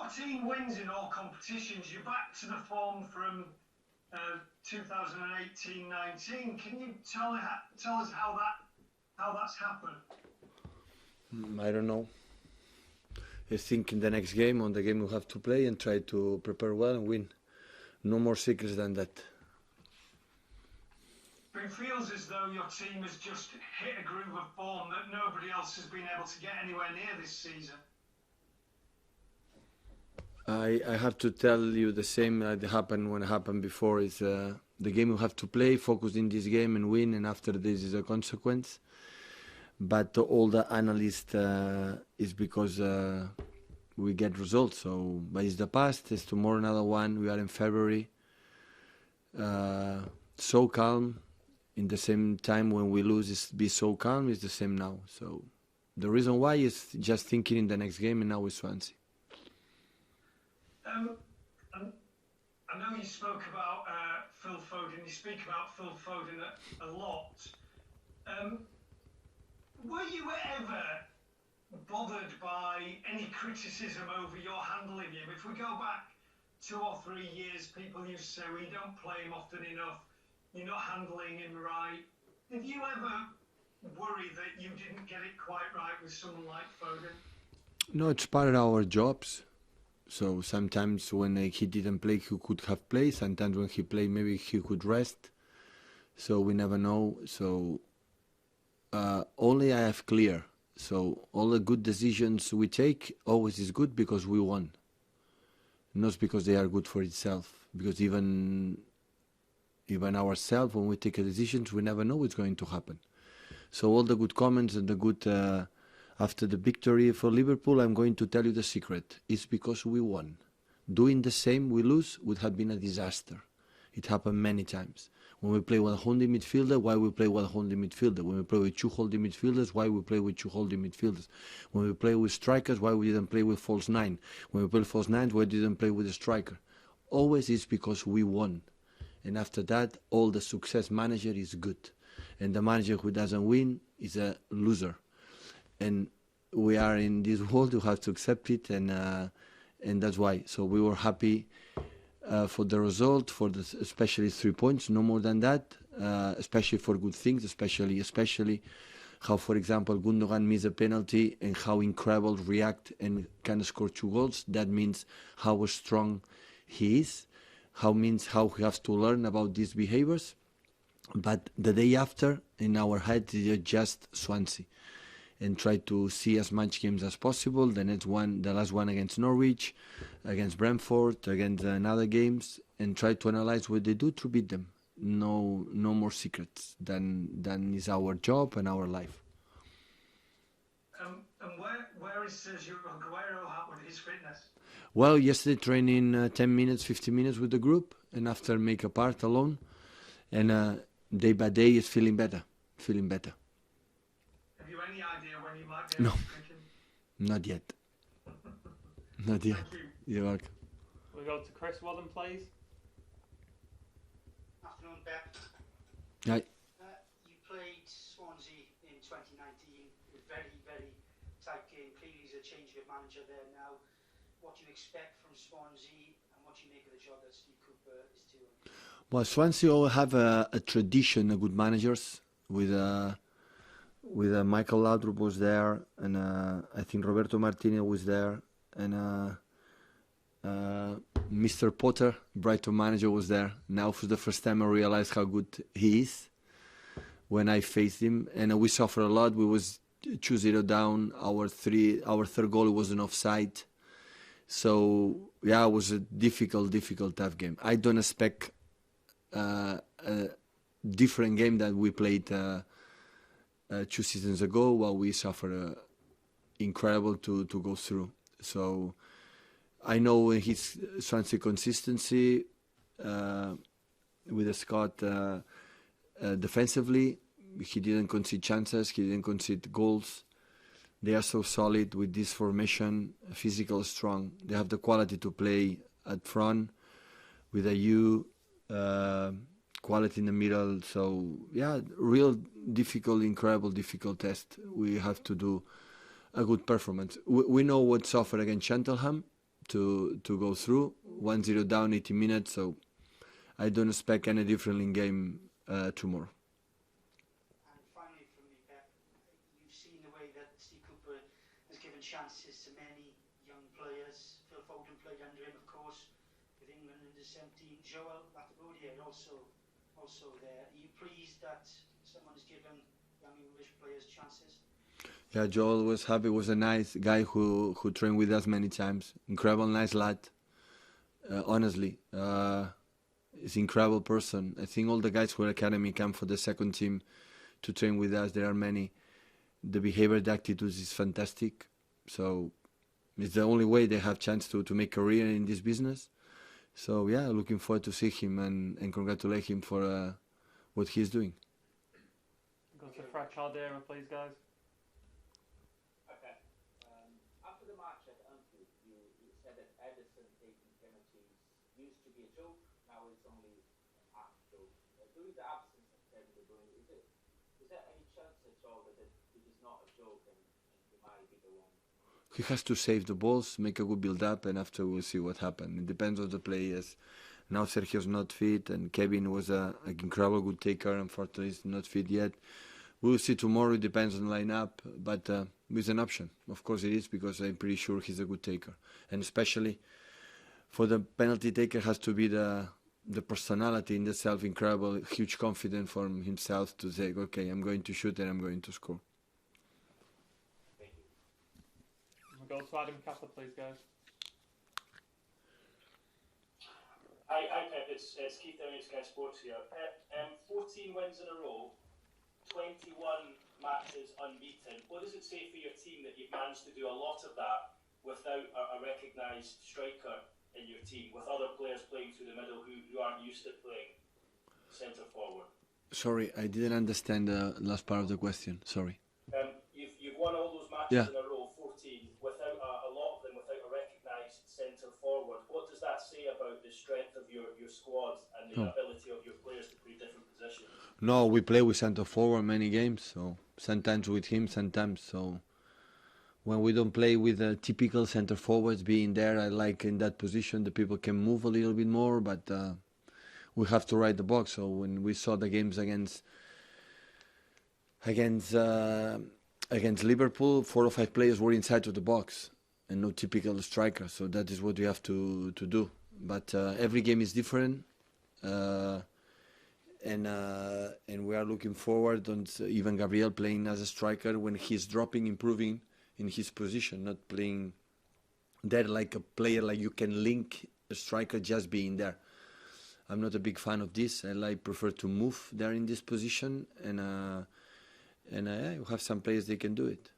14 wins in all competitions. You're back to the form from 2018-19. Can you tell us how that's happened? I don't know. I think in the next game, on the game we have to play and try to prepare well and win. No more secrets than that. But it feels as though your team has just hit a groove of form that nobody else has been able to get anywhere near this season. I have to tell you the same that happened when it happened before. Is the game we have to play, focus in this game and win, and after this is a consequence. But all the analysts is because we get results. So, but it's the past. It's tomorrow another one. We are in February. So calm. In the same time when we lose, is be so calm. It's the same now. So the reason why is just thinking in the next game, and now with Swansea. I know you spoke about Phil Foden. You speak about Phil Foden a lot. Were you ever bothered by any criticism over your handling him? If we go back 2 or 3 years, people used to say, well, you don't play him often enough, you're not handling him right. Did you ever worry that you didn't get it quite right with someone like Foden? No, it's part of our jobs. So sometimes when he didn't play, he could have played. Sometimes when he played, maybe he could rest. So we never know. So only I have clear. So all the good decisions we take always is good because we won. Not because they are good for itself. Because even ourselves, when we take a decisions, we never know what's going to happen. So all the good comments and the good... after the victory for Liverpool, I'm going to tell you the secret. It's because we won. Doing the same, we lose, would have been a disaster. It happened many times. When we play with a holding midfielder, why we play with a holding midfielder? When we play with 2 holding midfielders, why we play with 2 holding midfielders? When we play with strikers, why we didn't play with false 9? When we play false 9, why we didn't play with a striker? Always it's because we won. And after that, all the success manager is good. And the manager who doesn't win is a loser. And we are in this world, we have to accept it, and that's why. So we were happy for the result, for the especially 3 points, no more than that. Especially for good things, especially how, for example, Gundogan missed a penalty and how incredible react and can score 2 goals. That means how strong he is. How he has to learn about these behaviors. But the day after, in our head, is just Swansea. And try to see as much games as possible. The last one against Norwich, against Brentford, against other games, and try to analyze what they do to beat them. No more secrets than is our job and our life. And where is Sergio Aguero at with his fitness? Well, yesterday training 10 minutes, 15 minutes with the group, and after make a part alone, and day by day is feeling better. Any idea when you might be No, not yet. Not yet. Thank you. You're welcome. We'll go to Chris Wadden, please. Afternoon, Pep. Hi. You played Swansea in 2019. A very, very tight game. Clearly, there's a change of manager there now. What do you expect from Swansea, and what do you make of the job that Steve Cooper is doing? Well, Swansea all have a tradition of good managers with Michael Laudrup was there, and I think Roberto Martinez was there, and Mr. Potter, Brighton manager, was there. Now for the first time I realized how good he is when I faced him, and we suffered a lot. We was 2-0 down. Our third goal was an offside. So yeah, it was a difficult, tough game. I don't expect a different game that we played 2 seasons ago, while we suffered incredible to go through. So I know his Swansea consistency with the Scott defensively. He didn't concede chances, he didn't concede goals. They are so solid with this formation, physical, strong. They have the quality to play at front with quality in the middle. So yeah, real incredible difficult test. We have to do a good performance. We know what suffered against Cheltenham to go through. 1-0 down, 80 minutes, so I don't expect any different in game tomorrow. And finally from me, Pep, you've seen the way that Steve Cooper has given chances to many young players. Phil Foden played under him, of course, with England under 17. Joel Latibeaudiere also there. Are you pleased that someone has given young English players chances? Yeah, Joel was happy. Was a nice guy who trained with us many times. Incredible, nice lad. Honestly, he's an incredible person. I think all the guys who are academy come for the second team to train with us. There are many. The behavior, the attitudes is fantastic. So it's the only way they have chance to make career in this business. So yeah, looking forward to see him and congratulate him for what he's doing. Go to Fred Caldera, please, guys. Okay. After the match at Anfield, you said that Edison taking penalties used to be a joke, now it's only an half joke. During the absence of Kevin De Bruyne, is there any chance at all that it is not a joke and he might be the one? He has to save the balls, make a good build-up, and after we'll see what happens. It depends on the players. Now Sergio's not fit, and Kevin was an incredible good taker. Unfortunately, he's not fit yet. We'll see tomorrow. It depends on the lineup, but it's an option. Of course it is, because I'm pretty sure he's a good taker. And especially for the penalty taker has to be the personality in itself, incredible, huge confidence from himself to say, okay, I'm going to shoot and I'm going to score. We'll go to Adam Kappa, please, guys. Hi Pep, it's Keith Downey, Sky Sports here. Pep, 14 wins in a row, 21 matches unbeaten. What does it say for your team that you've managed to do a lot of that without a recognised striker in your team, with other players playing through the middle who aren't used to playing centre forward? Sorry, I didn't understand the last part of the question. Sorry. You've won all those matches Yeah. in a row, 14, without a lot of them without a recognised centre forward. What does that say about the strength of your squad and the ability of your players to play different positions? No, we play with centre forward many games, so sometimes with him, sometimes. So when we don't play with the typical centre forwards being there, I like in that position the people can move a little bit more, but we have to ride the box. So when we saw the games against Liverpool, 4 or 5 players were inside of the box and no typical striker. So that is what we have to do. But every game is different. And we are looking forward on even Gabriel playing as a striker when he's dropping, improving in his position, not playing there like a player like you can link a striker just being there. I'm not a big fan of this. I prefer to move there in this position, and you have some players they can do it.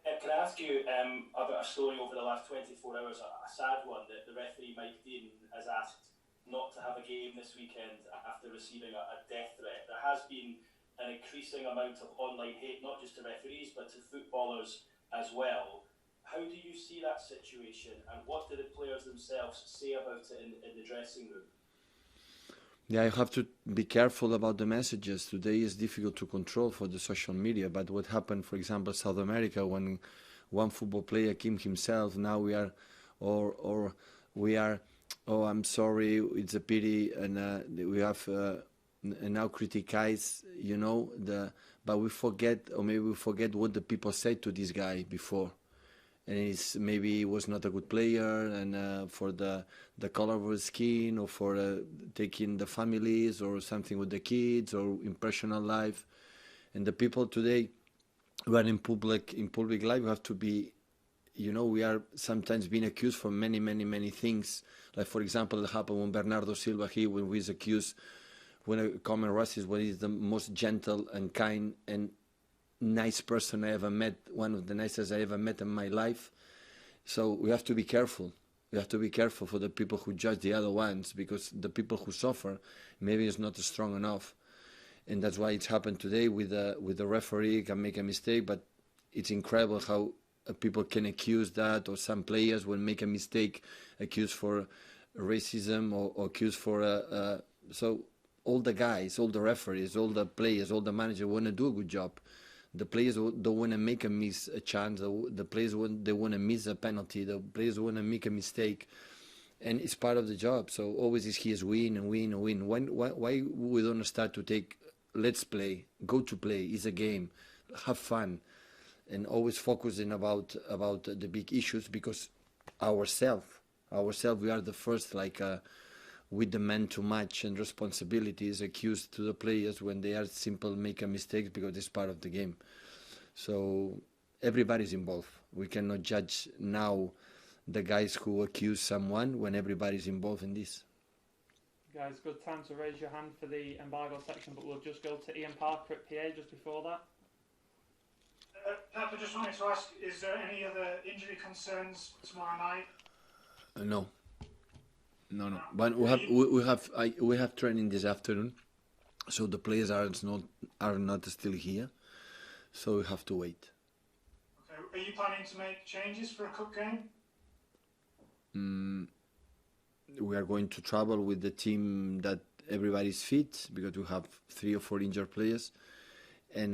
Can I ask you about a story over the last 24 hours, a sad one, that the referee Mike Dean has asked not to have a game this weekend after receiving a death threat. There has been an increasing amount of online hate, not just to referees, but to footballers as well. How do you see that situation, and what do the players themselves say about it in the dressing room? Yeah, you have to be careful about the messages. Today is difficult to control for the social media, but what happened, for example, South America, when one football player came himself, now we are, oh, I'm sorry, it's a pity, and we have now criticize, but we forget, or maybe we forget what the people said to this guy before. And maybe he was not a good player, and for the color of his skin, or for taking the families, or something with the kids, or impressional life. And the people today who are in public life have to be, we are sometimes being accused for many, many, many things. Like, for example, it happened when Bernardo Silva here, when he is accused, when a common racist, when he's the most gentle and kind and nice person I ever met, one of the nicest I ever met in my life. So we have to be careful. We have to be careful for the people who judge the other ones, because the people who suffer maybe is not strong enough. And that's why it's happened today with the referee can make a mistake, but it's incredible how people can accuse that, or some players will make a mistake, accused for racism, or accused for so all the guys, all the referees, all the players, all the managers want to do a good job. The players don't want to make a miss a chance. The players they want to miss a penalty. The players want to make a mistake, and it's part of the job. So always is here's win and win and win. Why we don't start to take let's play, go to play. It's a game, have fun, and always focusing about the big issues because ourselves we are the first with the man too much and responsibilities accused to the players when they are simple make a mistake because it's part of the game. So everybody's involved. We cannot judge now the guys who accuse someone when everybody's involved in this. Guys, good time to raise your hand for the embargo section, but we'll just go to Ian Parker at PA just before that. Pep, I just wanted to ask, is there any other injury concerns tomorrow night? No. But we have training this afternoon, so the players are not still here, so we have to wait. Okay. Are you planning to make changes for a cup game? We are going to travel with the team that everybody's fit because we have 3 or 4 injured players, and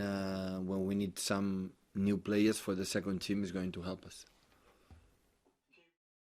when we need some new players for the second team is going to help us.